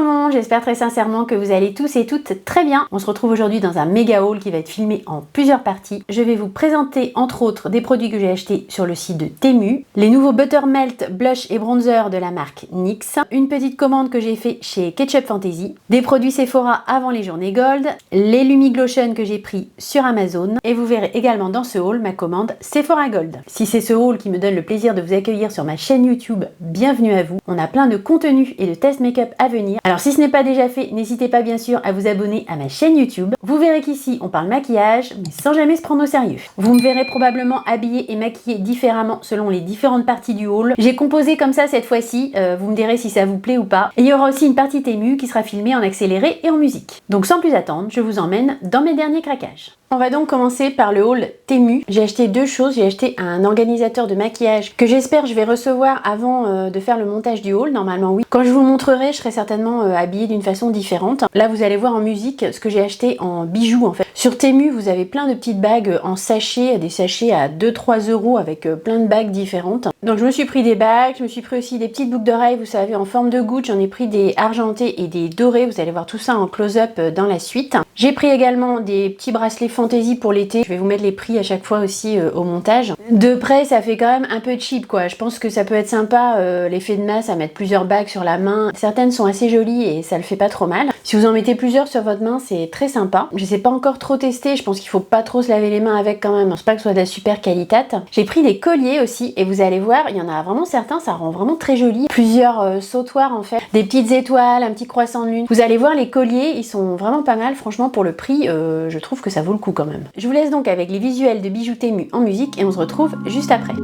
tout le monde, j'espère très sincèrement que vous allez tous et toutes très bien. On se retrouve aujourd'hui dans un méga haul qui va être filmé en plusieurs parties. Je vais vous présenter entre autres des produits que j'ai achetés sur le site de Temu, les nouveaux Buttermelt blush et bronzer de la marque NYX, une petite commande que j'ai fait chez Ketchup Fantasy, des produits Sephora avant les journées Gold, les Lumiglotion que j'ai pris sur Amazon et vous verrez également dans ce haul ma commande Sephora Gold. Si c'est ce haul qui me donne le plaisir de vous accueillir sur ma chaîne YouTube, bienvenue à vous. On a plein de contenus et de tests make-up à venir. Alors si ce n'est pas déjà fait, n'hésitez pas bien sûr à vous abonner à ma chaîne YouTube. Vous verrez qu'ici on parle maquillage, mais sans jamais se prendre au sérieux. Vous me verrez probablement habillée et maquillée différemment selon les différentes parties du haul. J'ai composé comme ça cette fois-ci, vous me direz si ça vous plaît ou pas. Et il y aura aussi une partie Temu qui sera filmée en accéléré et en musique. Donc sans plus attendre, je vous emmène dans mes derniers craquages. On va donc commencer par le haul Temu. J'ai acheté deux choses. J'ai acheté un organisateur de maquillage que j'espère je vais recevoir avant de faire le montage du haul. Normalement oui. Quand je vous le montrerai, je serai certainement habillée d'une façon différente. Là vous allez voir en musique ce que j'ai acheté en bijoux en fait. Sur Temu vous avez plein de petites bagues en sachet, des sachets à 2-3 € avec plein de bagues différentes. Donc je me suis pris des bagues, je me suis pris aussi des petites boucles d'oreilles, vous savez, en forme de goutte. J'en ai pris des argentés et des dorés. Vous allez voir tout ça en close-up dans la suite. J'ai pris également des petits bracelets Fantasy pour l'été. Je vais vous mettre les prix à chaque fois aussi au montage. De près, ça fait quand même un peu cheap quoi. Je pense que ça peut être sympa l'effet de masse à mettre plusieurs bagues sur la main. Certaines sont assez jolies et ça le fait pas trop mal. Si vous en mettez plusieurs sur votre main, c'est très sympa. Je sais pas encore trop tester. Je pense qu'il faut pas trop se laver les mains avec quand même. Je pense pas que ce soit de la super qualité. J'ai pris des colliers aussi et vous allez voir, il y en a vraiment certains, ça rend vraiment très joli. Plusieurs sautoirs en fait, des petites étoiles, un petit croissant de lune. Vous allez voir les colliers, ils sont vraiment pas mal. Franchement pour le prix, je trouve que ça vaut le coup quand même. Je vous laisse donc avec les visuels de bijoux Temu en musique et on se retrouve juste après.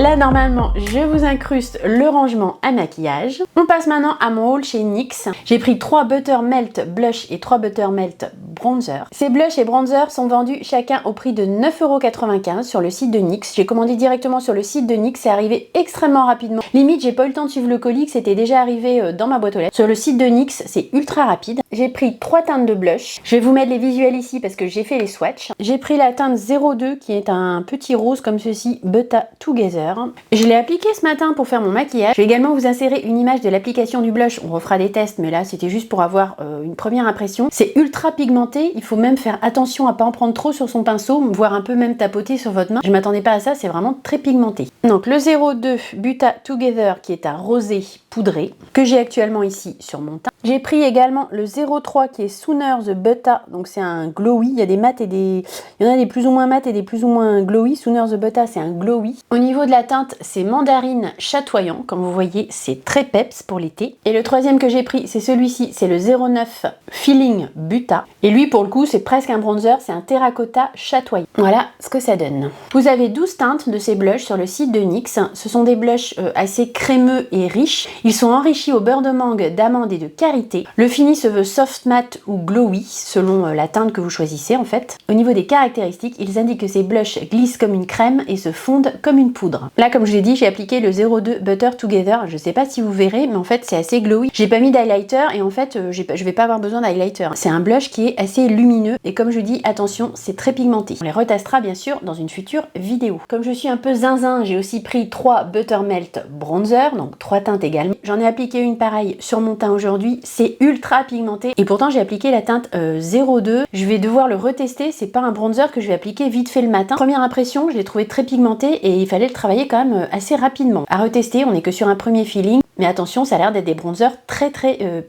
Là, normalement, je vous incruste le rangement à maquillage. On passe maintenant à mon haul chez NYX. J'ai pris 3 Butter Melt Blush et 3 Butter Melt Bronzer. Ces blushs et bronzers sont vendus chacun au prix de 9,95 € sur le site de NYX. J'ai commandé directement sur le site de NYX, c'est arrivé extrêmement rapidement. Limite, j'ai pas eu le temps de suivre le colis, c'était déjà arrivé dans ma boîte aux lettres. Sur le site de NYX, c'est ultra rapide. J'ai pris 3 teintes de blush. Je vais vous mettre les visuels ici parce que j'ai fait les swatchs. J'ai pris la teinte 02 qui est un petit rose comme ceci, Butter Together. Je l'ai appliqué ce matin pour faire mon maquillage. Je vais également vous insérer une image de l'application du blush. On refera des tests, mais là c'était juste pour avoir une première impression. C'est ultra pigmenté, il faut même faire attention à pas en prendre trop sur son pinceau, voire un peu même tapoter sur votre main. Je m'attendais pas à ça, c'est vraiment très pigmenté. Donc le 02 Butter Together qui est un rosé poudré que j'ai actuellement ici sur mon teint. J'ai pris également le 03 qui est Sooner the Butter, donc c'est un glowy, il y a des mats et il y en a des plus ou moins mat et des plus ou moins glowy. Sooner the Butter c'est un glowy. Au niveau de la teinte, c'est mandarine chatoyant, comme vous voyez, c'est très peps pour l'été. Et le troisième que j'ai pris, c'est celui-ci, c'est le 09 Feeling Butter. Et lui, pour le coup, c'est presque un bronzer, c'est un terracotta chatoyant. Voilà ce que ça donne. Vous avez 12 teintes de ces blushs sur le site de NYX. Ce sont des blushs assez crémeux et riches. Ils sont enrichis au beurre de mangue, d'amande et de karité. Le fini se veut soft matte ou glowy, selon la teinte que vous choisissez en fait. Au niveau des caractéristiques, ils indiquent que ces blushs glissent comme une crème et se fondent comme une poudre. Là, comme je l'ai dit, j'ai appliqué le 02 Butter Together. Je sais pas si vous verrez, mais en fait, c'est assez glowy. J'ai pas mis d'highlighter et en fait, je vais pas avoir besoin d'highlighter. C'est un blush qui est assez lumineux et comme je dis, attention, c'est très pigmenté. On les retestera bien sûr dans une future vidéo. Comme je suis un peu zinzin, j'ai aussi pris 3 Butter Melt Bronzer, donc 3 teintes également. J'en ai appliqué une pareille sur mon teint aujourd'hui. C'est ultra pigmenté et pourtant j'ai appliqué la teinte 02. Je vais devoir le retester. C'est pas un bronzer que je vais appliquer vite fait le matin. Première impression, je l'ai trouvé très pigmenté et il fallait le travailler quand même assez rapidement. À retester, on n'est que sur un premier feeling. Mais attention, ça a l'air d'être des bronzers très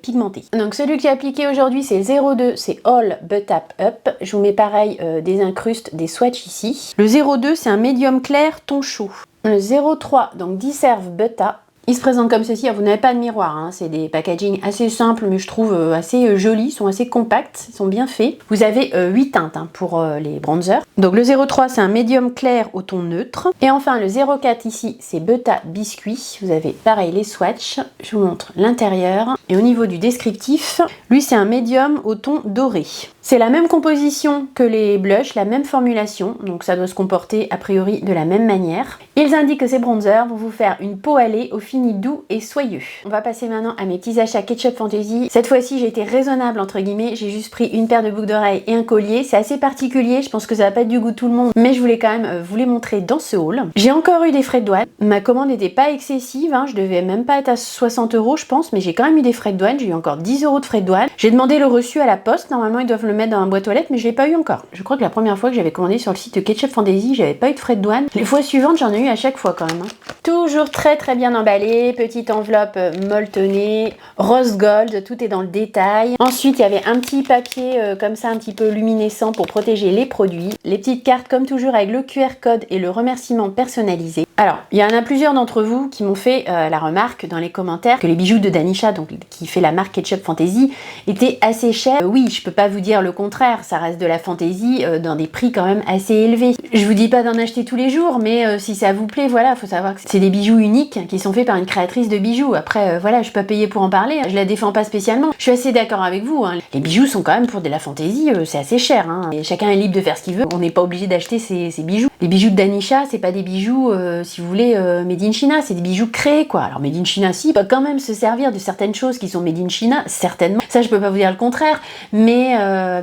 pigmentés. Donc celui que j'ai appliqué aujourd'hui, c'est le 02, c'est All But Tap Up. Je vous mets pareil des incrustes, des swatchs ici. Le 02, c'est un médium clair ton chaud. Le 03, donc Deserve Butter. Il se présente comme ceci, vous n'avez pas de miroir, hein. C'est des packaging assez simples mais je trouve assez jolis, ils sont assez compacts, ils sont bien faits. Vous avez 8 teintes pour les bronzers. Donc le 03 c'est un médium clair au ton neutre. Et enfin le 04 ici c'est Butter Biscuit, vous avez pareil les swatchs, je vous montre l'intérieur. Et au niveau du descriptif, lui c'est un médium au ton doré. C'est la même composition que les blushs, la même formulation, donc ça doit se comporter a priori de la même manière. Ils indiquent que ces bronzers vont vous faire une peau hâlée au fini doux et soyeux. On va passer maintenant à mes petits achats Ketchup Fantasy. Cette fois-ci j'ai été raisonnable entre guillemets, j'ai juste pris une paire de boucles d'oreilles et un collier. C'est assez particulier, je pense que ça va pas être du goût de tout le monde, mais je voulais quand même vous les montrer dans ce haul. J'ai encore eu des frais de douane, ma commande n'était pas excessive, hein. Je devais même pas être à 60 € je pense, mais j'ai quand même eu des frais de douane, j'ai eu encore 10 € de frais de douane. J'ai demandé le reçu à la poste, normalement ils doivent le mettre dans la boîte aux lettres, mais je l'ai pas eu encore. Je crois que la première fois que j'avais commandé sur le site de Ketchup Fantasy, j'avais pas eu de frais de douane. Les fois suivantes, j'en ai eu à chaque fois quand même. Hein. Toujours très bien emballé, petite enveloppe molletonnée, rose gold, tout est dans le détail. Ensuite, il y avait un petit papier comme ça, un petit peu luminescent pour protéger les produits. Les petites cartes comme toujours avec le QR code et le remerciement personnalisé. Alors, il y en a plusieurs d'entre vous qui m'ont fait la remarque dans les commentaires que les bijoux de Danisha, donc qui fait la marque Ketchup Fantasy, étaient assez chers. Oui, je peux pas vous dire le contraire, ça reste de la fantasy dans des prix quand même assez élevés. Je vous dis pas d'en acheter tous les jours, mais si ça vous plaît, voilà, faut savoir que c'est des bijoux uniques qui sont faits par une créatrice de bijoux. Après, voilà, je suis pas payée pour en parler, je la défends pas spécialement. Je suis assez d'accord avec vous, hein. Les bijoux sont quand même pour de la fantasy, c'est assez cher, hein. Et chacun est libre de faire ce qu'il veut, on n'est pas obligé d'acheter ces bijoux. Les bijoux de Danisha, c'est pas des bijoux, si vous voulez, made in China, c'est des bijoux créés, quoi. Alors made in China, si, peut quand même se servir de certaines choses qui sont made in China, certainement. Ça, je peux pas vous dire le contraire, mais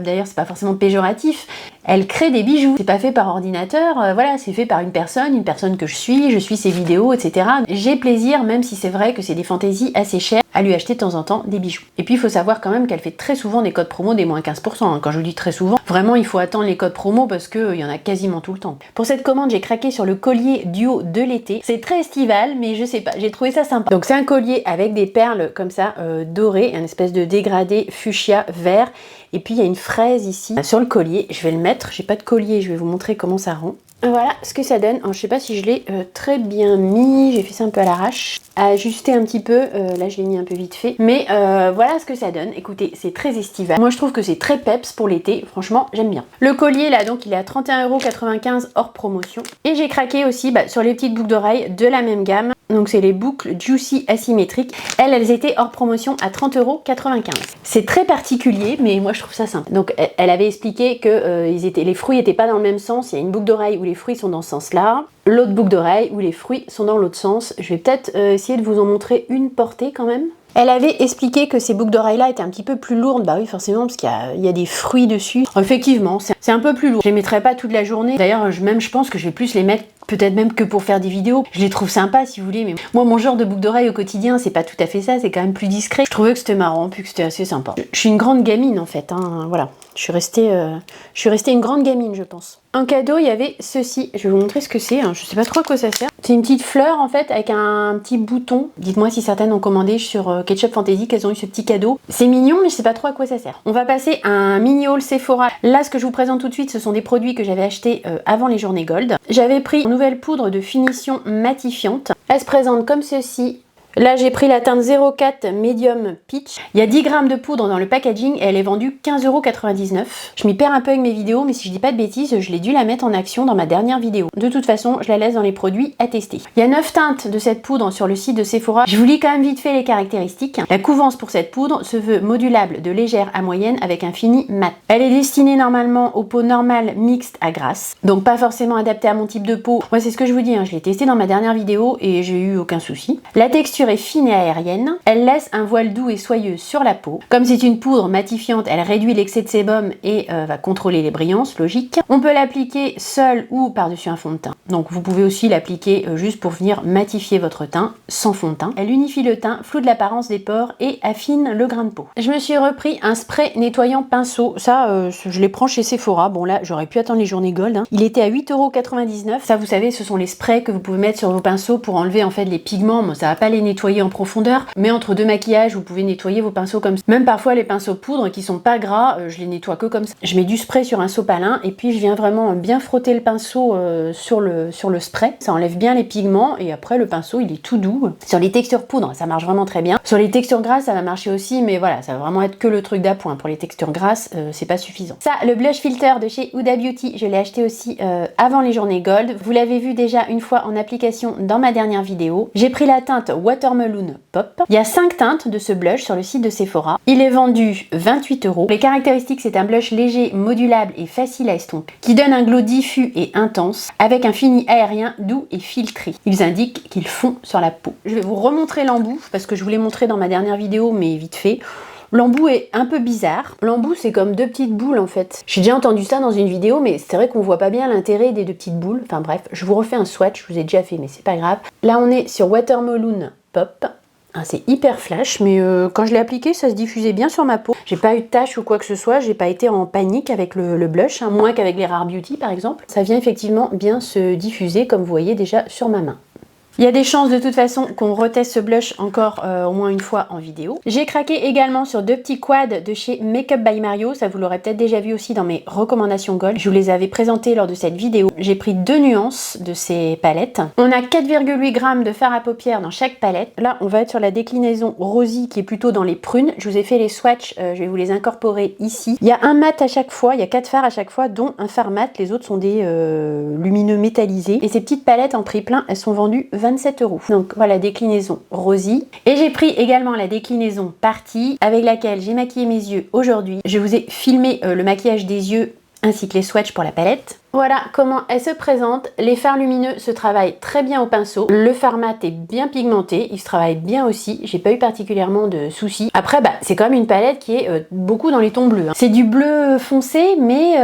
d'ailleurs, c'est pas forcément péjoratif. Elle crée des bijoux, c'est pas fait par ordinateur, voilà, c'est fait par une personne que je suis ses vidéos, etc. J'ai plaisir, même si c'est vrai que c'est des fantaisies assez chères, à lui acheter de temps en temps des bijoux. Et puis il faut savoir quand même qu'elle fait très souvent des codes promo des moins 15%, hein. Quand je vous dis très souvent, vraiment il faut attendre les codes promo parce qu'il y en a quasiment tout le temps. Pour cette commande, j'ai craqué sur le collier duo de l'été. C'est très estival, mais je sais pas, j'ai trouvé ça sympa. Donc c'est un collier avec des perles comme ça, dorées, un espèce de dégradé fuchsia vert. Et puis il y a une fraise ici sur le collier, je vais le mettre, j'ai pas de collier, je vais vous montrer comment ça rend. Voilà ce que ça donne. Alors, je sais pas si je l'ai très bien mis, j'ai fait ça un peu à l'arrache, à ajuster un petit peu, là je l'ai mis un peu vite fait, mais voilà ce que ça donne. Écoutez, c'est très estival. Moi je trouve que c'est très peps pour l'été, franchement j'aime bien. Le collier là donc il est à 31,95 € hors promotion. Et j'ai craqué aussi sur les petites boucles d'oreilles de la même gamme. Donc c'est les boucles Juicy asymétriques. Elles étaient hors promotion à 30,95 €. C'est très particulier, mais moi je trouve ça sympa. Donc elle avait expliqué que les fruits n'étaient pas dans le même sens. Il y a une boucle d'oreille où les fruits sont dans ce sens-là, l'autre boucle d'oreille où les fruits sont dans l'autre sens. Je vais peut-être essayer de vous en montrer une portée quand même. Elle avait expliqué que ces boucles d'oreilles là étaient un petit peu plus lourdes, bah oui forcément parce qu'il y a des fruits dessus. Effectivement, c'est un peu plus lourd. Je les mettrai pas toute la journée. D'ailleurs, je pense que je vais plus les mettre peut-être même que pour faire des vidéos. Je les trouve sympas si vous voulez, mais moi mon genre de boucle d'oreille au quotidien, c'est pas tout à fait ça, c'est quand même plus discret. Je trouvais que c'était marrant, puis que c'était assez sympa. Je suis une grande gamine en fait, hein, voilà. Je suis restée une grande gamine, je pense. En cadeau, il y avait ceci. Je vais vous montrer ce que c'est. Hein. Je sais pas trop à quoi ça sert. C'est une petite fleur en fait avec un petit bouton. Dites-moi si certaines ont commandé sur Ketchup Fantasy qu'elles ont eu ce petit cadeau. C'est mignon, mais je sais pas trop à quoi ça sert. On va passer à un mini haul Sephora. Là, ce que je vous présente tout de suite, ce sont des produits que j'avais achetés avant les journées Gold. J'avais pris une nouvelle poudre de finition matifiante. Elle se présente comme ceci. Là, j'ai pris la teinte 04 Medium Peach. Il y a 10 grammes de poudre dans le packaging et elle est vendue 15,99 €. Je m'y perds un peu avec mes vidéos, mais si je dis pas de bêtises, je l'ai dû la mettre en action dans ma dernière vidéo. De toute façon, je la laisse dans les produits à tester. Il y a 9 teintes de cette poudre sur le site de Sephora. Je vous lis quand même vite fait les caractéristiques. La couvance pour cette poudre se veut modulable de légère à moyenne avec un fini mat. Elle est destinée normalement aux peaux normales mixtes à grasses, donc pas forcément adaptée à mon type de peau. Moi, c'est ce que je vous dis, hein, je l'ai testé dans ma dernière vidéo et j'ai eu aucun souci. La texture est fine et aérienne, elle laisse un voile doux et soyeux sur la peau. Comme c'est une poudre matifiante, elle réduit l'excès de sébum et va contrôler les brillances, logique. On peut l'appliquer seule ou par-dessus un fond de teint. Donc vous pouvez aussi l'appliquer juste pour venir matifier votre teint sans fond de teint. Elle unifie le teint, floute l'apparence des pores et affine le grain de peau. Je me suis repris un spray nettoyant pinceau. Ça, je les prends chez Sephora. Bon là, j'aurais pu attendre les journées Gold. Hein. Il était à 8,99 €. Ça, vous savez, ce sont les sprays que vous pouvez mettre sur vos pinceaux pour enlever en fait les pigments. Bon, ça va pas les nettoyer en profondeur, mais entre deux maquillages, vous pouvez nettoyer vos pinceaux comme ça. Même parfois les pinceaux poudre qui sont pas gras, je les nettoie que comme ça. Je mets du spray sur un sopalin et puis je viens vraiment bien frotter le pinceau sur le spray. Ça enlève bien les pigments et après le pinceau il est tout doux. Sur les textures poudre, ça marche vraiment très bien. Sur les textures grasses, ça va marcher aussi, mais voilà, ça va vraiment être que le truc d'appoint. Pour les textures grasses, c'est pas suffisant. Ça, le blush filter de chez Huda Beauty, je l'ai acheté aussi avant les journées Gold. Vous l'avez vu déjà une fois en application dans ma dernière vidéo. J'ai pris la teinte Watermelon Pop. Il y a 5 teintes de ce blush sur le site de Sephora. Il est vendu 28 €. Les caractéristiques, c'est un blush léger, modulable et facile à estomper, qui donne un glow diffus et intense, avec un fini aérien, doux et filtré. Ils indiquent qu'ils fond sur la peau. Je vais vous remontrer l'embout, parce que je vous l'ai montré dans ma dernière vidéo, mais vite fait. L'embout est un peu bizarre. L'embout, c'est comme deux petites boules en fait. J'ai déjà entendu ça dans une vidéo, mais c'est vrai qu'on voit pas bien l'intérêt des deux petites boules. Enfin bref, je vous refais un swatch, je vous ai déjà fait, mais c'est pas grave. Là, on est sur Watermelon Pop. Ah, c'est hyper flash, mais quand je l'ai appliqué, ça se diffusait bien sur ma peau. J'ai pas eu de taches ou quoi que ce soit, j'ai pas été en panique avec le blush, hein, moins qu'avec les Rare Beauty par exemple. Ça vient effectivement bien se diffuser, comme vous voyez déjà sur ma main. Il y a des chances de toute façon qu'on reteste ce blush encore au moins une fois en vidéo. J'ai craqué également sur deux petits quads de chez Makeup by Mario. Ça vous l'aurez peut-être déjà vu aussi dans mes recommandations Gold. Je vous les avais présentés lors de cette vidéo. J'ai pris 2 nuances de ces palettes. On a 4,8 g de fard à paupières dans chaque palette. Là, on va être sur la déclinaison Rosy qui est plutôt dans les prunes. Je vous ai fait les swatchs, je vais vous les incorporer ici. Il y a un mat à chaque fois, il y a 4 fards à chaque fois, dont un fard mat. Les autres sont des lumineux métallisés. Et ces petites palettes en prix plein, elles sont vendues 27 €. Donc voilà, déclinaison Rosy. Et j'ai pris également la déclinaison Party avec laquelle j'ai maquillé mes yeux aujourd'hui. Je vous ai filmé le maquillage des yeux ainsi que les swatchs pour la palette. Voilà comment elle se présente. Les fards lumineux se travaillent très bien au pinceau. Le fard mat est bien pigmenté, il se travaille bien aussi. J'ai pas eu particulièrement de soucis. Après, c'est quand même une palette qui est beaucoup dans les tons bleus. Hein. C'est du bleu foncé, mais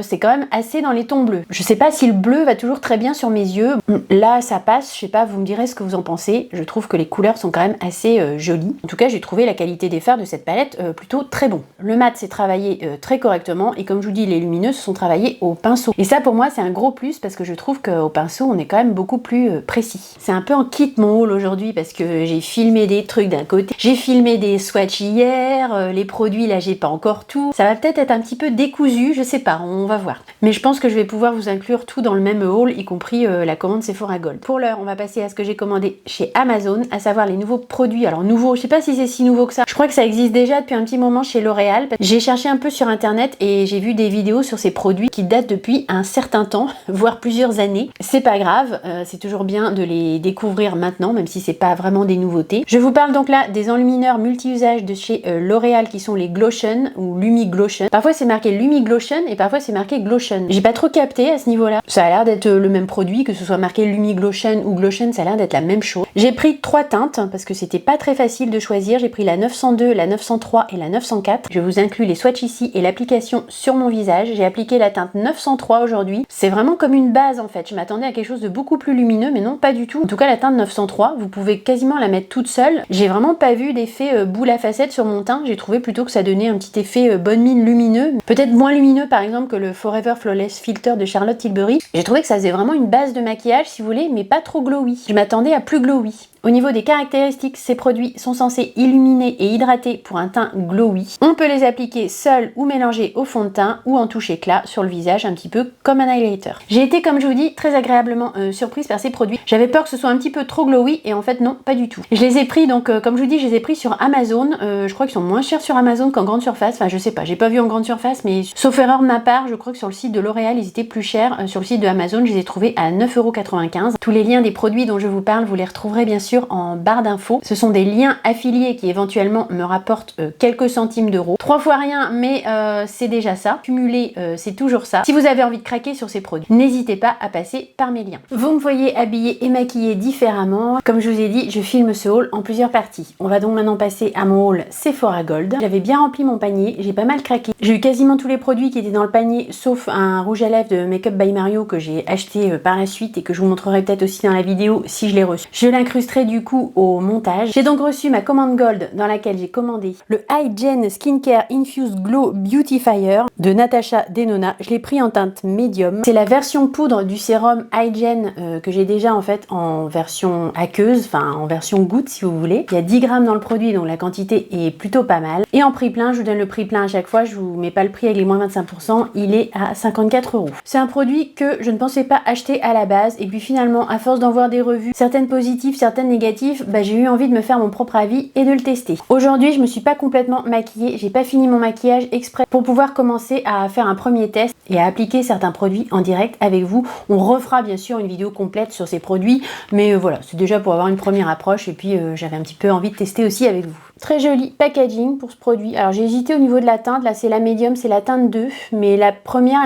c'est quand même assez dans les tons bleus. Je sais pas si le bleu va toujours très bien sur mes yeux. Là, ça passe. Je sais pas, vous me direz ce que vous en pensez. Je trouve que les couleurs sont quand même assez jolies. En tout cas, j'ai trouvé la qualité des fards de cette palette plutôt très bon. Le mat s'est travaillé très correctement et comme je vous dis, les lumineux se sont travaillés au pinceau. Et ça pour moi c'est un gros plus parce que je trouve qu'au pinceau on est quand même beaucoup plus précis. C'est un peu en kit mon haul aujourd'hui parce que j'ai filmé des trucs d'un côté, j'ai filmé des swatchs hier, les produits là j'ai pas encore tout. Ça va peut-être être un petit peu décousu, je sais pas, on va voir. Mais je pense que je vais pouvoir vous inclure tout dans le même haul, y compris la commande Sephora Gold. Pour l'heure on va passer à ce que j'ai commandé chez Amazon, à savoir les nouveaux produits. Alors nouveaux, je sais pas si c'est si nouveau que ça. Je crois que ça existe déjà depuis un petit moment chez L'Oréal. J'ai cherché un peu sur internet et j'ai vu des vidéos sur ces produits qui datent depuis un certain temps, voire plusieurs années. C'est pas grave, c'est toujours bien de les découvrir maintenant, même si c'est pas vraiment des nouveautés. Je vous parle donc là des enlumineurs multi-usage de chez L'Oréal qui sont les Glotion ou Lumi Glotion. Parfois c'est marqué Lumi Glotion et parfois c'est marqué Glotion. J'ai pas trop capté à ce niveau-là. Ça a l'air d'être le même produit, que ce soit marqué Lumi Glotion ou Glotion, ça a l'air d'être la même chose. J'ai pris 3 teintes parce que c'était pas très facile de choisir. J'ai pris la 902, la 903 et la 904. Je vous inclus les swatchs ici et l'application sur mon visage. J'ai appliqué la teinte 903 aujourd'hui. C'est vraiment comme une base en fait. Je m'attendais à quelque chose de beaucoup plus lumineux, mais non, pas du tout. En tout cas, la teinte 903, vous pouvez quasiment la mettre toute seule. J'ai vraiment pas vu d'effet boule à facettes sur mon teint. J'ai trouvé plutôt que ça donnait un petit effet bonne mine lumineux. Peut-être moins lumineux par exemple que le Forever Flawless Filter de Charlotte Tilbury. J'ai trouvé que ça faisait vraiment une base de maquillage si vous voulez, mais pas trop glowy. Je m'attendais à plus glowy. Au niveau des caractéristiques, ces produits sont censés illuminer et hydrater pour un teint glowy. On peut les appliquer seuls ou mélangés au fond de teint ou en touche éclat sur le visage, un petit peu comme un highlighter. J'ai été, comme je vous dis, très agréablement surprise par ces produits. J'avais peur que ce soit un petit peu trop glowy et en fait non, pas du tout. Je les ai pris donc, comme je vous dis, je les ai pris sur Amazon. Je crois qu'ils sont moins chers sur Amazon qu'en grande surface. Enfin, je sais pas, j'ai pas vu en grande surface, mais sauf erreur de ma part, je crois que sur le site de L'Oréal, ils étaient plus chers. Sur le site de Amazon, je les ai trouvés à 9,95 €. Tous les liens des produits dont je vous parle, vous les retrouverez bien sûr en barre d'infos. Ce sont des liens affiliés qui éventuellement me rapportent quelques centimes d'euros. 3 fois rien, mais c'est déjà ça. Cumulé, c'est toujours ça. Si vous avez envie de craquer sur ces produits, n'hésitez pas à passer par mes liens. Vous me voyez habillée et maquillée différemment. Comme je vous ai dit, je filme ce haul en plusieurs parties. On va donc maintenant passer à mon haul Sephora Gold. J'avais bien rempli mon panier, j'ai pas mal craqué. J'ai eu quasiment tous les produits qui étaient dans le panier, sauf un rouge à lèvres de Make Up by Mario que j'ai acheté par la suite et que je vous montrerai peut-être aussi dans la vidéo si je l'ai reçu. Je l'incrusterai du coup au montage. J'ai donc reçu ma commande Gold dans laquelle j'ai commandé le Hygiene Skincare Infused Glow Beautifier de Natasha Denona. Je l'ai pris en teinte médium. C'est la version poudre du sérum Hygiene que j'ai déjà en fait en version aqueuse, enfin en version goutte si vous voulez. Il y a 10 grammes dans le produit donc la quantité est plutôt pas mal. Et en prix plein, je vous donne le prix plein à chaque fois, je vous mets pas le prix avec les moins 25%, il est à 54 €. C'est un produit que je ne pensais pas acheter à la base et puis finalement à force d'en voir des revues, certaines positives, certaines négatives, j'ai eu envie de me faire mon propre avis et de le tester. Aujourd'hui, je me suis pas complètement maquillée, j'ai pas fini mon maquillage exprès pour pouvoir commencer à faire un premier test et à appliquer certains produits en direct avec vous. On refera bien sûr une vidéo complète sur ces produits, mais voilà, c'est déjà pour avoir une première approche et puis j'avais un petit peu envie de tester aussi avec vous. Très joli packaging pour ce produit. Alors j'ai hésité au niveau de la teinte, là c'est la médium, c'est la teinte 2, mais la première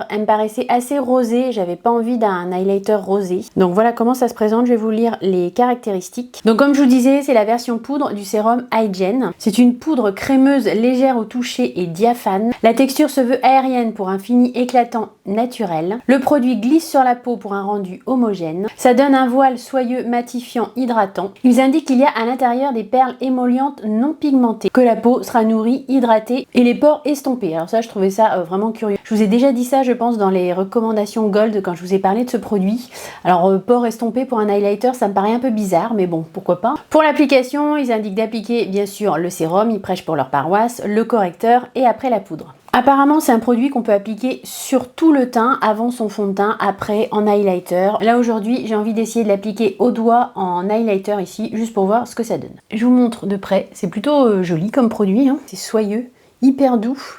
elle me paraissait assez rosée, j'avais pas envie d'un highlighter rosé. Donc voilà comment ça se présente, je vais vous lire les caractéristiques. Donc comme je vous disais, c'est la version poudre du sérum Hygiene. C'est une poudre crémeuse, légère au toucher et diaphane. La texture se veut aérienne pour un fini éclatant naturel. Le produit glisse sur la peau pour un rendu homogène. Ça donne un voile soyeux, matifiant, hydratant. Ils indiquent qu'il y a à l'intérieur des perles émollientes non pigmentées, que la peau sera nourrie, hydratée et les pores estompés. Alors ça, je trouvais ça vraiment curieux. Je vous ai déjà dit ça, je pense, dans les recommandations Gold quand je vous ai parlé de ce produit. Alors pores estompés pour un highlighter, ça me paraît un peu bizarre, mais bon, pourquoi pas. Pour l'application, ils indiquent d'appliquer bien sûr le sérum, ils prêchent pour leur paroisse, le correcteur et après la poudre. Apparemment, c'est un produit qu'on peut appliquer sur tout le teint, avant son fond de teint, après en highlighter. Là aujourd'hui, j'ai envie d'essayer de l'appliquer au doigt en highlighter ici, juste pour voir ce que ça donne. Je vous montre de près, c'est plutôt joli comme produit, hein. C'est soyeux, hyper doux.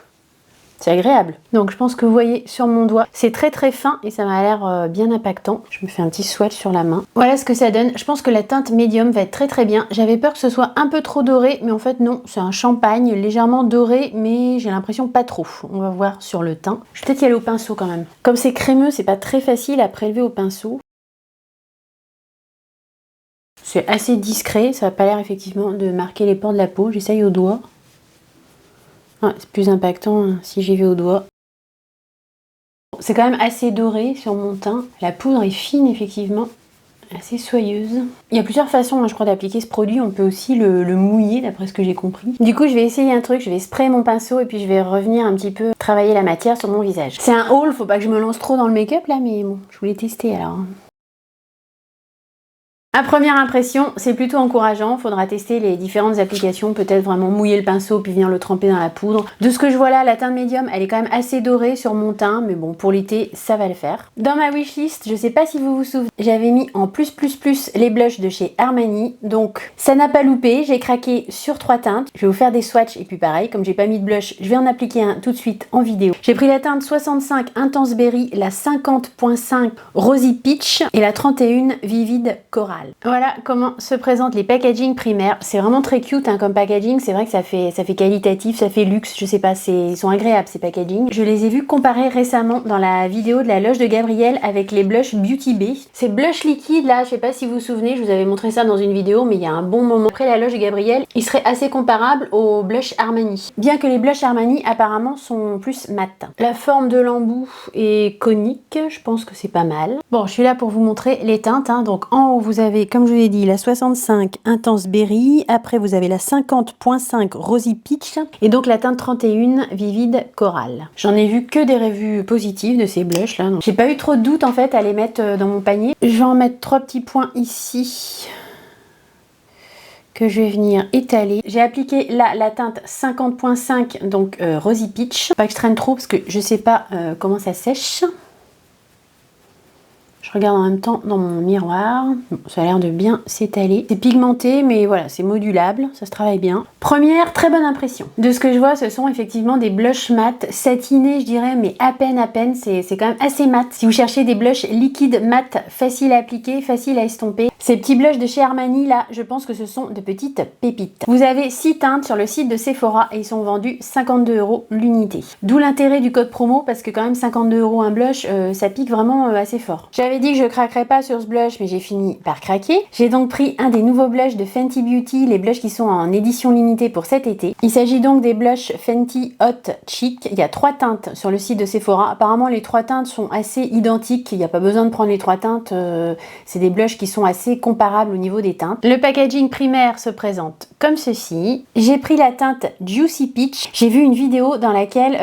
C'est agréable. Donc je pense que vous voyez sur mon doigt, c'est très très fin et ça m'a l'air bien impactant. Je me fais un petit swatch sur la main. Voilà ce que ça donne. Je pense que la teinte médium va être très très bien. J'avais peur que ce soit un peu trop doré, mais en fait non, c'est un champagne légèrement doré, mais j'ai l'impression pas trop. On va voir sur le teint. Je vais peut-être y aller au pinceau quand même. Comme c'est crémeux, c'est pas très facile à prélever au pinceau. C'est assez discret, ça n'a pas l'air effectivement de marquer les pores de la peau. J'essaye au doigt. Ouais, c'est plus impactant si j'y vais au doigt. C'est quand même assez doré sur mon teint. La poudre est fine effectivement. assez soyeuse. Il y a plusieurs façons, hein, je crois, d'appliquer ce produit. On peut aussi le mouiller, d'après ce que j'ai compris. Du coup, je vais essayer un truc. Je vais sprayer mon pinceau et puis je vais revenir un petit peu travailler la matière sur mon visage. C'est un haul, faut pas que je me lance trop dans le make-up là, mais bon, je voulais tester alors. À première impression, c'est plutôt encourageant. Faudra tester les différentes applications, peut-être vraiment mouiller le pinceau puis venir le tremper dans la poudre. De ce que je vois là, la teinte médium, elle est quand même assez dorée sur mon teint, mais bon, pour l'été, ça va le faire. Dans ma wishlist, je sais pas si vous vous souvenez, j'avais mis en plus les blushs de chez Armani, donc ça n'a pas loupé. J'ai craqué sur 3 teintes. Je vais vous faire des swatchs et puis pareil, comme j'ai pas mis de blush, je vais en appliquer un tout de suite en vidéo. J'ai pris la teinte 65 Intense Berry, la 50.5 Rosy Peach et la 31 Vivid Coral. Voilà comment se présentent les packaging primaires. C'est vraiment très cute hein, comme packaging. C'est vrai que ça fait qualitatif, ça fait luxe. Je sais pas, ils sont agréables ces packaging. Je les ai vus comparer récemment dans la vidéo de la loge de Gabrielle avec les blushs Beauty Bay. Ces blushs liquides là, je sais pas si vous vous souvenez, je vous avais montré ça dans une vidéo, mais il y a un bon moment. Après la loge de Gabrielle, ils seraient assez comparables aux blushs Armani. Bien que les blushs Armani apparemment sont plus mat. La forme de l'embout est conique, je pense que c'est pas mal. Bon, je suis là pour vous montrer les teintes. Hein. Donc en haut, vous avez, comme je vous l'ai dit, la 65 Intense Berry. Après, vous avez la 50.5 Rosy Peach. Et donc la teinte 31 Vivid Coral. J'en ai vu que des revues positives de ces blushs là. J'ai pas eu trop de doute en fait à les mettre dans mon panier. Je vais en mettre 3 petits points ici que je vais venir étaler. J'ai appliqué là la teinte 50.5 donc Rosy Peach. Pas que je traîne trop parce que je sais pas comment ça sèche. Je regarde en même temps dans mon miroir. Bon, ça a l'air de bien s'étaler. C'est pigmenté, mais voilà, c'est modulable, ça se travaille bien. Première très bonne impression. De ce que je vois, ce sont effectivement des blushs mat, satinés, je dirais, mais à peine. C'est quand même assez mat. Si vous cherchez des blushs liquides mat, faciles à appliquer, faciles à estomper, ces petits blushs de chez Armani, là, je pense que ce sont de petites pépites. Vous avez 6 teintes sur le site de Sephora et ils sont vendus 52 € l'unité. D'où l'intérêt du code promo, parce que quand même 52 € un blush, ça pique vraiment assez fort. J'avais dit que je craquerais pas sur ce blush, mais j'ai fini par craquer. J'ai donc pris un des nouveaux blushs de Fenty Beauty, les blushs qui sont en édition limitée pour cet été. Il s'agit donc des blushs Fenty Hot Chic. Il y a 3 teintes sur le site de Sephora. Apparemment, les 3 teintes sont assez identiques. Il n'y a pas besoin de prendre les 3 teintes. C'est des blushs qui sont assez comparables au niveau des teintes. Le packaging primaire se présente comme ceci. J'ai pris la teinte Juicy Peach. J'ai vu une vidéo dans laquelle,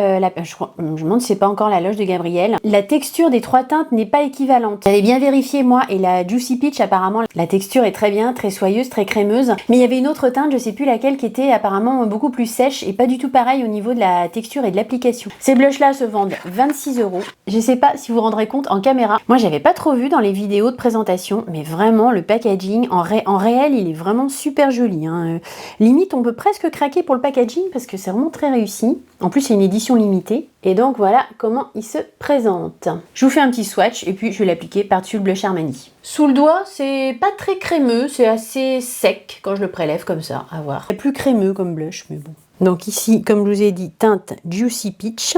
je me demande si c'est pas encore la loge de Gabrielle, la texture des 3 teintes n'est pas équivalente. J'avais bien vérifié moi, et la Juicy Peach apparemment la texture est très bien, très soyeuse, très crémeuse. Mais il y avait une autre teinte, je sais plus laquelle, qui était apparemment beaucoup plus sèche et pas du tout pareil au niveau de la texture et de l'application. Ces blushs là se vendent 26 €. Je sais pas si vous vous rendrez compte en caméra. Moi j'avais pas trop vu dans les vidéos de présentation, mais vraiment le packaging en réel il est vraiment super joli. Hein. Limite on peut presque craquer pour le packaging parce que c'est vraiment très réussi. En plus c'est une édition limitée. Et donc voilà comment il se présente. Je vous fais un petit swatch et puis je vais l'appliquer par-dessus le blush Armani. Sous le doigt, c'est pas très crémeux, c'est assez sec quand je le prélève comme ça, à voir. C'est plus crémeux comme blush, mais bon. Donc ici, comme je vous ai dit, teinte Juicy Peach.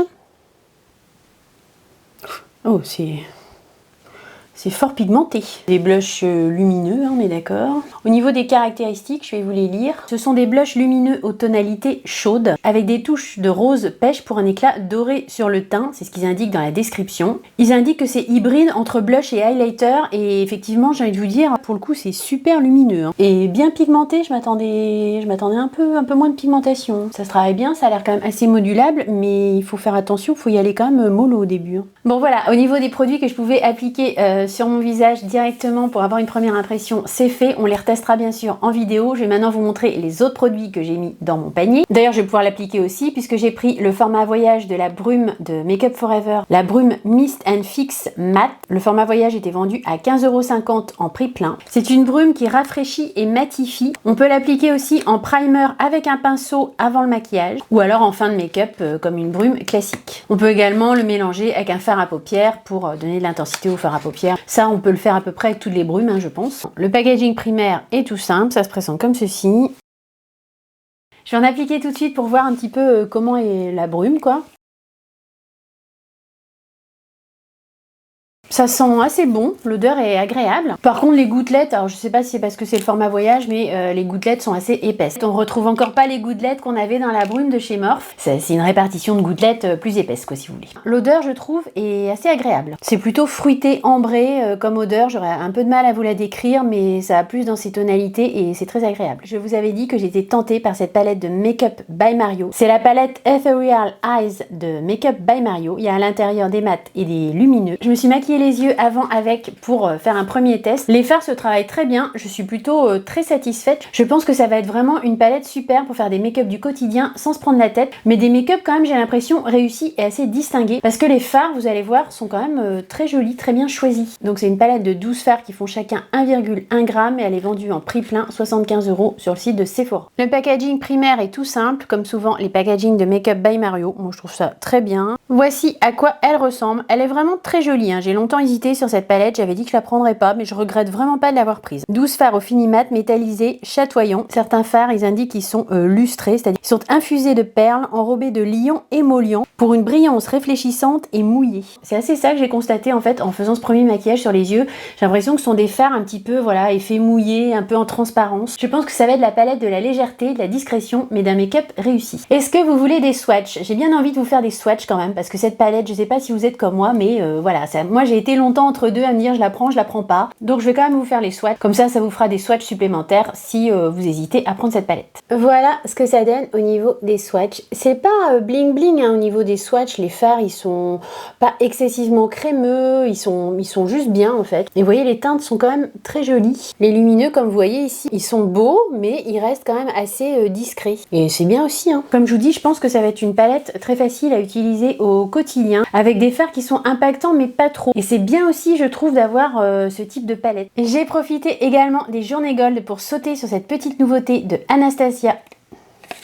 Oh, c'est fort pigmenté. Des blushs lumineux, hein, on est d'accord. Au niveau des caractéristiques, je vais vous les lire. Ce sont des blushs lumineux aux tonalités chaudes, avec des touches de rose pêche pour un éclat doré sur le teint. C'est ce qu'ils indiquent dans la description. Ils indiquent que c'est hybride entre blush et highlighter. Et effectivement, j'ai envie de vous dire, pour le coup, c'est super lumineux. Hein. Et bien pigmenté, je m'attendais un peu moins de pigmentation. Ça se travaille bien, ça a l'air quand même assez modulable, mais il faut faire attention, il faut y aller quand même mollo au début. Hein. Bon voilà, au niveau des produits que je pouvais appliquer sur mon visage directement pour avoir une première impression, c'est fait. On les retestera bien sûr en vidéo. Je vais maintenant vous montrer les autres produits que j'ai mis dans mon panier. D'ailleurs, je vais pouvoir l'appliquer aussi puisque j'ai pris le format voyage de la brume de Make Up For Ever, la brume Mist and Fix Matte. Le format voyage était vendu à 15,50 € en prix plein. C'est une brume qui rafraîchit et matifie. On peut l'appliquer aussi en primer avec un pinceau avant le maquillage ou alors en fin de make-up comme une brume classique. On peut également le mélanger avec un fard à paupières pour donner de l'intensité au fard à paupières. Ça, on peut le faire à peu près avec toutes les brumes, hein, je pense. Le packaging primaire est tout simple, ça se présente comme ceci. Je vais en appliquer tout de suite pour voir un petit peu comment est la brume, quoi. Ça sent assez bon, l'odeur est agréable. Par contre les gouttelettes, alors je sais pas si c'est parce que c'est le format voyage, mais les gouttelettes sont assez épaisses. On retrouve encore pas les gouttelettes qu'on avait dans la brume de chez Morphe. C'est une répartition de gouttelettes plus épaisse quoi si vous voulez. L'odeur je trouve est assez agréable. C'est plutôt fruité, ambré comme odeur, j'aurais un peu de mal à vous la décrire mais ça a plus dans ses tonalités et c'est très agréable. Je vous avais dit que j'étais tentée par cette palette de Make Up by Mario. C'est la palette Ethereal Eyes de Make Up by Mario. Il y a à l'intérieur des mats et des lumineux. Je me suis maquillée les yeux avant avec pour faire un premier test. Les fards se travaillent très bien, je suis plutôt très satisfaite. Je pense que ça va être vraiment une palette super pour faire des make-up du quotidien sans se prendre la tête, mais des make-up quand même j'ai l'impression réussis et assez distingués parce que les fards vous allez voir sont quand même très jolis, très bien choisis. Donc c'est une palette de 12 fards qui font chacun 1,1 g et elle est vendue en prix plein 75 € sur le site de Sephora. Le packaging primaire est tout simple comme souvent les packaging de Make Up by Mario. Moi je trouve ça très bien. Voici à quoi elle ressemble. Elle est vraiment très jolie, hein. J'ai longtemps hésité sur cette palette, j'avais dit que je la prendrais pas, mais je regrette vraiment pas de l'avoir prise. 12 fards au fini mat, métallisés, chatoyants. Certains fards, ils indiquent qu'ils sont lustrés, c'est-à-dire qu'ils sont infusés de perles, enrobés de liant émollient, pour une brillance réfléchissante et mouillée. C'est assez ça que j'ai constaté en fait en faisant ce premier maquillage sur les yeux. J'ai l'impression que ce sont des fards un petit peu, voilà, effet mouillé, un peu en transparence. Je pense que ça va être la palette de la légèreté, de la discrétion, mais d'un make-up réussi. Est-ce que vous voulez des swatchs? J'ai bien envie de vous faire des swatchs quand même, parce que cette palette, je sais pas si vous êtes comme moi, mais voilà, moi j'ai été longtemps entre deux à me dire je la prends pas. Donc je vais quand même vous faire les swatchs. Comme ça vous fera des swatchs supplémentaires si vous hésitez à prendre cette palette. Voilà ce que ça donne au niveau des swatchs. C'est pas bling bling hein, au niveau des swatchs. Les fards ils sont pas excessivement crémeux, ils sont juste bien en fait. Et vous voyez les teintes sont quand même très jolies. Les lumineux comme vous voyez ici, ils sont beaux mais ils restent quand même assez discrets. Et c'est bien aussi hein. Comme je vous dis, je pense que ça va être une palette très facile à utiliser au quotidien avec des fards qui sont impactants mais pas trop. Et c'est bien aussi je trouve d'avoir ce type de palette. J'ai profité également des journées gold pour sauter sur cette petite nouveauté de Anastasia.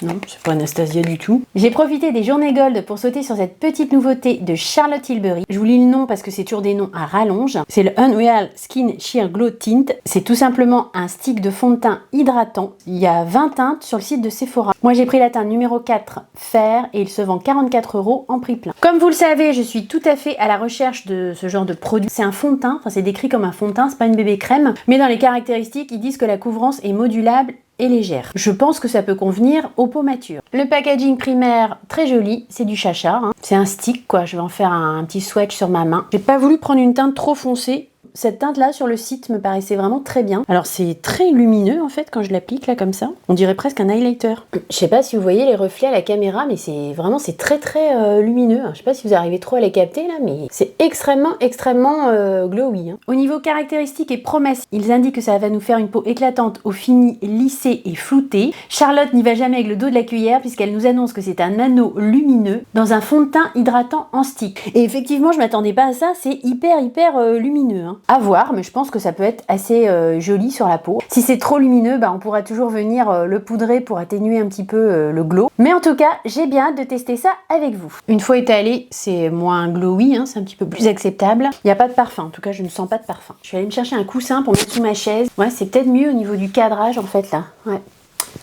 Non, c'est pas Anastasia du tout. J'ai profité des journées gold pour sauter sur cette petite nouveauté de Charlotte Tilbury. Je vous lis le nom parce que c'est toujours des noms à rallonge. C'est le Unreal Skin Sheer Glow Tint. C'est tout simplement un stick de fond de teint hydratant. Il y a 20 teintes sur le site de Sephora. Moi j'ai pris la teinte numéro 4 fer et il se vend 44 € en prix plein. Comme vous le savez, je suis tout à fait à la recherche de ce genre de produit. C'est un fond de teint, enfin c'est décrit comme un fond de teint, c'est pas une bébé crème. Mais dans les caractéristiques, ils disent que la couvrance est modulable et légère. Je pense que ça peut convenir aux peaux matures. Le packaging primaire, très joli, c'est du chacha. Hein. C'est un stick quoi, je vais en faire un petit swatch sur ma main. J'ai pas voulu prendre une teinte trop foncée. Cette teinte là sur le site me paraissait vraiment très bien. Alors c'est très lumineux en fait quand je l'applique là comme ça. On dirait presque un highlighter. Je sais pas si vous voyez les reflets à la caméra mais c'est vraiment c'est très lumineux. Je sais pas si vous arrivez trop à les capter là mais c'est extrêmement glowy. Hein. Au niveau caractéristiques et promesses, ils indiquent que ça va nous faire une peau éclatante au fini, lissée et floutée. Charlotte n'y va jamais avec le dos de la cuillère puisqu'elle nous annonce que c'est un anneau lumineux dans un fond de teint hydratant en stick. Et effectivement je m'attendais pas à ça, c'est hyper lumineux. Hein. À voir, mais je pense que ça peut être assez joli sur la peau. Si c'est trop lumineux, on pourra toujours venir le poudrer pour atténuer un petit peu le glow. Mais en tout cas, j'ai bien hâte de tester ça avec vous. Une fois étalé, c'est moins glowy, hein, c'est un petit peu plus acceptable. Il n'y a pas de parfum, en tout cas je ne sens pas de parfum. Je vais aller me chercher un coussin pour mettre sous ma chaise. Ouais, c'est peut-être mieux au niveau du cadrage en fait là. Ouais.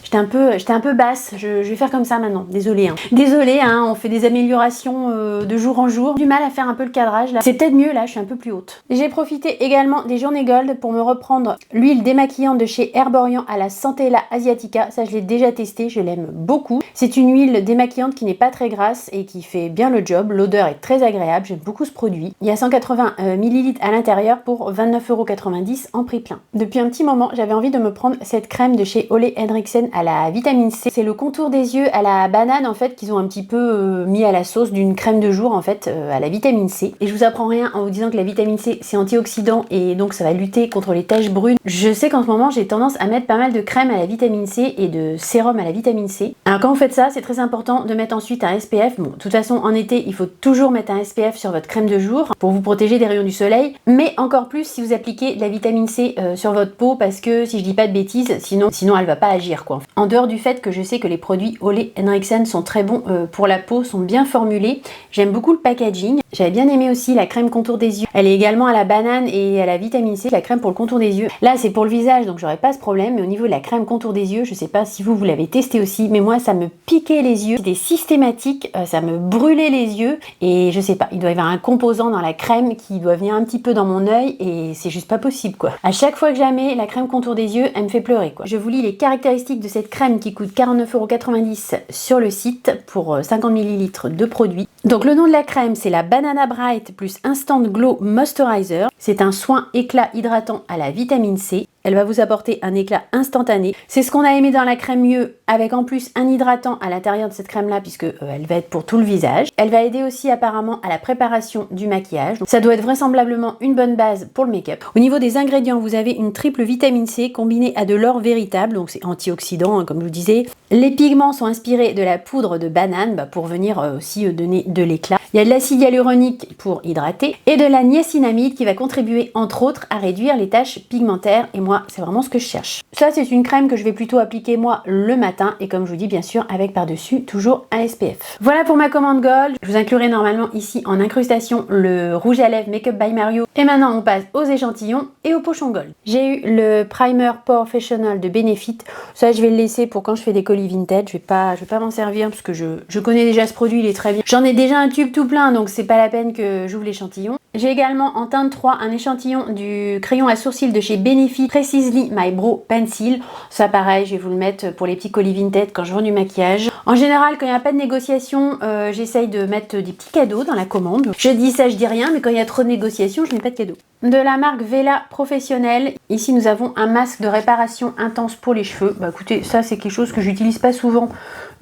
J'étais un peu basse, je vais faire comme ça maintenant, désolée. Hein. Désolée, hein, on fait des améliorations de jour en jour. Du mal à faire un peu le cadrage là. C'est peut-être mieux là, je suis un peu plus haute. J'ai profité également des journées gold pour me reprendre l'huile démaquillante de chez Herborian à la Centella Asiatica. Ça je l'ai déjà testé, je l'aime beaucoup. C'est une huile démaquillante qui n'est pas très grasse et qui fait bien le job. L'odeur est très agréable, j'aime beaucoup ce produit. Il y a 180 ml à l'intérieur pour 29,90 € en prix plein. Depuis un petit moment, j'avais envie de me prendre cette crème de chez Ole Henriksen à la vitamine C. C'est le contour des yeux à la banane en fait qu'ils ont un petit peu mis à la sauce d'une crème de jour en fait à la vitamine C. Et je vous apprends rien en vous disant que la vitamine C c'est antioxydant et donc ça va lutter contre les taches brunes. Je sais qu'en ce moment j'ai tendance à mettre pas mal de crème à la vitamine C et de sérum à la vitamine C. Alors quand vous faites ça, c'est très important de mettre ensuite un SPF. Bon, de toute façon en été il faut toujours mettre un SPF sur votre crème de jour pour vous protéger des rayons du soleil, mais encore plus si vous appliquez de la vitamine C sur votre peau parce que si je dis pas de bêtises, sinon elle va pas agir quoi. En dehors du fait que je sais que les produits Ole Henriksen sont très bons pour la peau, sont bien formulés, j'aime beaucoup le packaging. J'avais bien aimé aussi la crème contour des yeux. Elle est également à la banane et à la vitamine C, la crème pour le contour des yeux. Là, c'est pour le visage, donc j'aurais pas ce problème, mais au niveau de la crème contour des yeux, je sais pas si vous l'avez testé aussi, mais moi, ça me piquait les yeux. C'était systématique, ça me brûlait les yeux, et je sais pas, il doit y avoir un composant dans la crème qui doit venir un petit peu dans mon œil, et c'est juste pas possible, quoi. À chaque fois que jamais la crème contour des yeux, elle me fait pleurer, quoi. Je vous lis les caractéristiques de cette crème qui coûte 49,90 € sur le site pour 50 ml de produit. Donc le nom de la crème, c'est la Banana Bright plus Instant Glow Moisturizer. C'est un soin éclat hydratant à la vitamine C. Elle va vous apporter un éclat instantané. C'est ce qu'on a aimé dans la crème mieux, avec en plus un hydratant à l'intérieur de cette crème-là, puisque elle va être pour tout le visage. Elle va aider aussi apparemment à la préparation du maquillage. Donc, ça doit être vraisemblablement une bonne base pour le make-up. Au niveau des ingrédients, vous avez une triple vitamine C combinée à de l'or véritable, donc c'est antioxydant, hein, comme je vous disais. Les pigments sont inspirés de la poudre de banane pour venir aussi donner de l'éclat. Il y a de l'acide hyaluronique pour hydrater et de la niacinamide qui va contribuer entre autres à réduire les taches pigmentaires, et moi c'est vraiment ce que je cherche. Ça, c'est une crème que je vais plutôt appliquer moi le matin, et comme je vous dis, bien sûr avec par-dessus toujours un SPF. Voilà pour ma commande Gold. Je vous inclurai normalement ici en incrustation le rouge à lèvres Make Up by Mario. Et maintenant on passe aux échantillons et aux pochons Gold. J'ai eu le primer Professional de Benefit. Ça, je vais le laisser pour quand je fais des colis vintage. Je vais pas m'en servir parce que je connais déjà ce produit, il est très bien. J'en ai déjà un tube tout plein, donc c'est pas la peine que j'ouvre l'échantillon. J'ai également en teinte 3 un échantillon du crayon à sourcils de chez Benefit Precisely My Brow Pencil. Ça pareil, je vais vous le mettre pour les petits colis vintage quand je vends du maquillage. En général, quand il n'y a pas de négociation, j'essaye de mettre des petits cadeaux dans la commande. Je dis ça, je dis rien, mais quand il y a trop de négociations, je mets pas de cadeaux. De la marque Vela Professionnel, ici nous avons un masque de réparation intense pour les cheveux. Bah écoutez, ça c'est quelque chose que j'utilise pas souvent,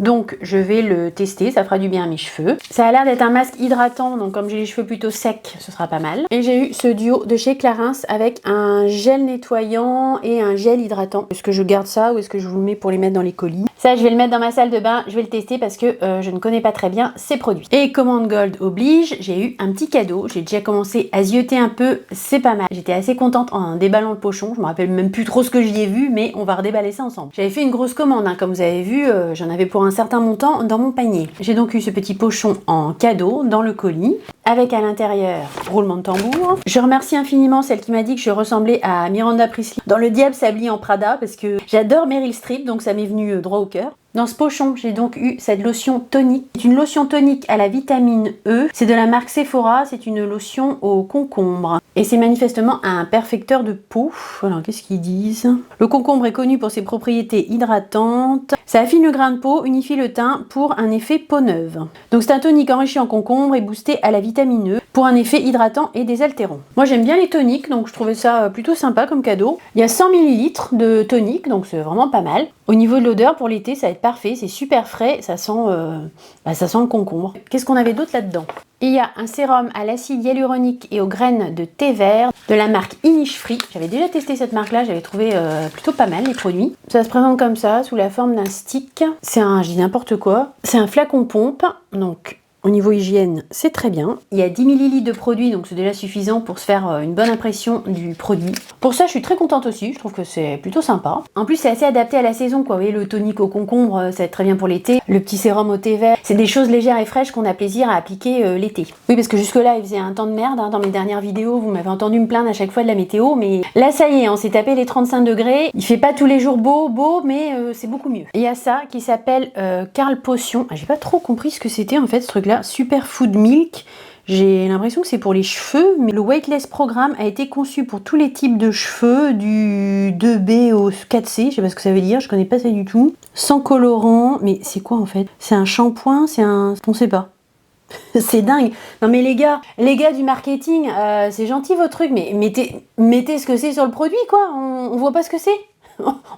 donc je vais le tester, ça fera du bien à mes cheveux. Ça a l'air d'être un masque hydratant, donc comme j'ai les cheveux plutôt secs, ce sera pas mal. Et j'ai eu ce duo de chez Clarins avec un gel nettoyant et un gel hydratant. Est-ce que je garde ça ou est-ce que je vous le mets pour les mettre dans les colis? Ça, je vais le mettre dans ma salle de bain, je vais le tester parce que je ne connais pas très bien ces produits. Et commande Gold oblige, j'ai eu un petit cadeau. J'ai déjà commencé à zioter un peu, c'est pas mal. J'étais assez contente en déballant le pochon. Je me rappelle même plus trop ce que j'y ai vu, mais on va redéballer ça ensemble. J'avais fait une grosse commande, hein, comme vous avez vu, j'en avais pour un certain montant dans mon panier. J'ai donc eu ce petit pochon en cadeau dans le colis, avec à l'intérieur roulement de tambour. Je remercie infiniment celle qui m'a dit que je ressemblais à Miranda Priestly dans Le Diable s'habille en Prada, parce que j'adore Meryl Streep, donc ça m'est venu droit au cœur. Dans ce pochon, j'ai donc eu cette lotion tonique. C'est une lotion tonique à la vitamine E. C'est de la marque Sephora. C'est une lotion au concombre. Et c'est manifestement un perfecteur de peau. Alors, qu'est-ce qu'ils disent? Le concombre est connu pour ses propriétés hydratantes. Ça affine le grain de peau, unifie le teint pour un effet peau neuve. Donc, c'est un tonique enrichi en concombre et boosté à la vitamine E pour un effet hydratant et désaltérant. Moi, j'aime bien les toniques, donc je trouvais ça plutôt sympa comme cadeau. Il y a 100 ml de tonique, donc c'est vraiment pas mal. Au niveau de l'odeur, pour l'été, ça va être parfait, c'est super frais, ça sent le concombre. Qu'est-ce qu'on avait d'autre là-dedans? Il y a un sérum à l'acide hyaluronique et aux graines de thé vert de la marque Innisfree. J'avais déjà testé cette marque-là, j'avais trouvé plutôt pas mal les produits. Ça se présente comme ça, sous la forme d'un stick. C'est un, je dis n'importe quoi, c'est un flacon pompe, donc au niveau hygiène, c'est très bien. Il y a 10 ml de produit, donc c'est déjà suffisant pour se faire une bonne impression du produit. Pour ça, je suis très contente aussi, je trouve que c'est plutôt sympa. En plus, c'est assez adapté à la saison, quoi. Vous voyez, le tonique au concombre, ça va être très bien pour l'été. Le petit sérum au thé vert, c'est des choses légères et fraîches qu'on a plaisir à appliquer l'été. Oui, parce que jusque-là, il faisait un temps de merde, hein. Dans mes dernières vidéos, vous m'avez entendu me plaindre à chaque fois de la météo, mais là, ça y est, on s'est tapé les 35 degrés. Il fait pas tous les jours beau, mais c'est beaucoup mieux. Il y a ça qui s'appelle Carl Potion. Ah, j'ai pas trop compris ce que c'était, en fait, ce truc-là. Superfood Milk. J'ai l'impression que c'est pour les cheveux, mais le Weightless Programme a été conçu pour tous les types de cheveux, du 2B au 4C, je sais pas ce que ça veut dire, je connais pas ça du tout. Sans colorant, mais c'est quoi en fait? C'est un shampoing, c'est un... on sait pas. C'est dingue. Non mais les gars du marketing, c'est gentil votre truc, mais mettez ce que c'est sur le produit quoi, on voit pas ce que c'est.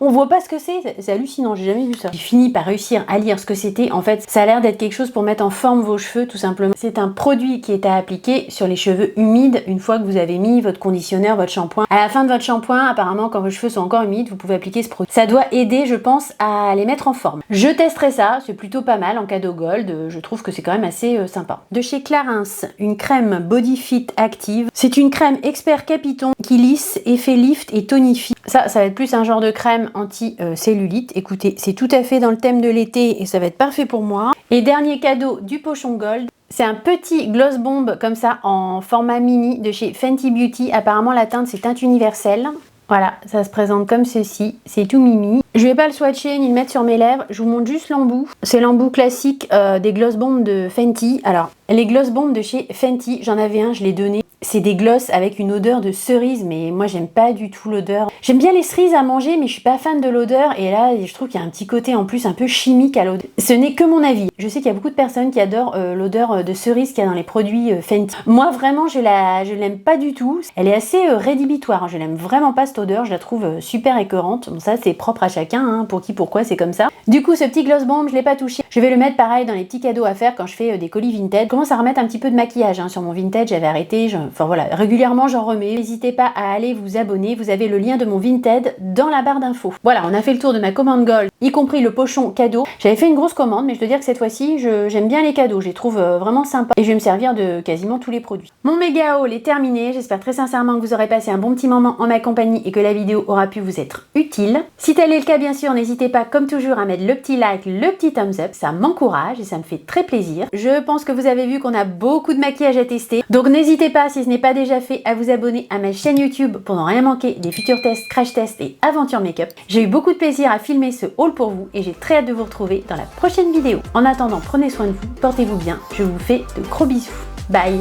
On voit pas ce que c'est hallucinant, j'ai jamais vu ça. J'ai fini par réussir à lire ce que c'était. En fait, ça a l'air d'être quelque chose pour mettre en forme vos cheveux, tout simplement. C'est un produit qui est à appliquer sur les cheveux humides une fois que vous avez mis votre conditionneur, votre shampoing. À la fin de votre shampoing, apparemment, quand vos cheveux sont encore humides, vous pouvez appliquer ce produit. Ça doit aider, je pense, à les mettre en forme. Je testerai ça, c'est plutôt pas mal en cadeau Gold. Je trouve que c'est quand même assez sympa. De chez Clarins, une crème Body Fit Active. C'est une crème expert Capiton qui lisse, effet lift et tonifie. Ça va être plus un genre de crème anti-cellulite. Écoutez, c'est tout à fait dans le thème de l'été et ça va être parfait pour moi. Et dernier cadeau du pochon gold. C'est un petit gloss bomb comme ça en format mini de chez Fenty Beauty. Apparemment la teinte c'est teinte universelle. Voilà, ça se présente comme ceci, c'est tout mimi. Je vais pas le swatcher ni le mettre sur mes lèvres, je vous montre juste l'embout. C'est l'embout classique des gloss bombs de Fenty. Alors, les gloss bombs de chez Fenty, j'en avais un, je l'ai donné. C'est des gloss avec une odeur de cerise, mais moi j'aime pas du tout l'odeur. J'aime bien les cerises à manger, mais je suis pas fan de l'odeur. Et là, je trouve qu'il y a un petit côté en plus un peu chimique à l'odeur. Ce n'est que mon avis. Je sais qu'il y a beaucoup de personnes qui adorent l'odeur de cerise qu'il y a dans les produits Fenty. Moi vraiment, je l'aime pas du tout. Elle est assez rédhibitoire. Je l'aime vraiment pas cette odeur. Je la trouve super écœurante. Bon, ça c'est propre à chacun, hein, pour qui, pourquoi, c'est comme ça. Du coup, ce petit gloss bomb, je l'ai pas touché. Je vais le mettre pareil dans les petits cadeaux à faire quand je fais des colis vintage. Je commence à remettre un petit peu de maquillage sur mon vintage. J'avais arrêté. Enfin voilà, régulièrement j'en remets. N'hésitez pas à aller vous abonner. Vous avez le lien de mon Vinted dans la barre d'infos. Voilà, on a fait le tour de ma commande gold, y compris le pochon cadeau. J'avais fait une grosse commande, mais je dois dire que cette fois-ci, j'aime bien les cadeaux. Je les trouve vraiment sympas et je vais me servir de quasiment tous les produits. Mon méga haul est terminé. J'espère très sincèrement que vous aurez passé un bon petit moment en ma compagnie et que la vidéo aura pu vous être utile. Si tel est le cas, bien sûr, n'hésitez pas, comme toujours, à mettre le petit like, le petit thumbs up. Ça m'encourage et ça me fait très plaisir. Je pense que vous avez vu qu'on a beaucoup de maquillage à tester. Donc n'hésitez pas, si ce n'est pas déjà fait, à vous abonner à ma chaîne YouTube pour ne rien manquer des futurs tests, crash tests et aventures make-up. J'ai eu beaucoup de plaisir à filmer ce haul pour vous et j'ai très hâte de vous retrouver dans la prochaine vidéo. En attendant, prenez soin de vous, portez-vous bien. Je vous fais de gros bisous. Bye!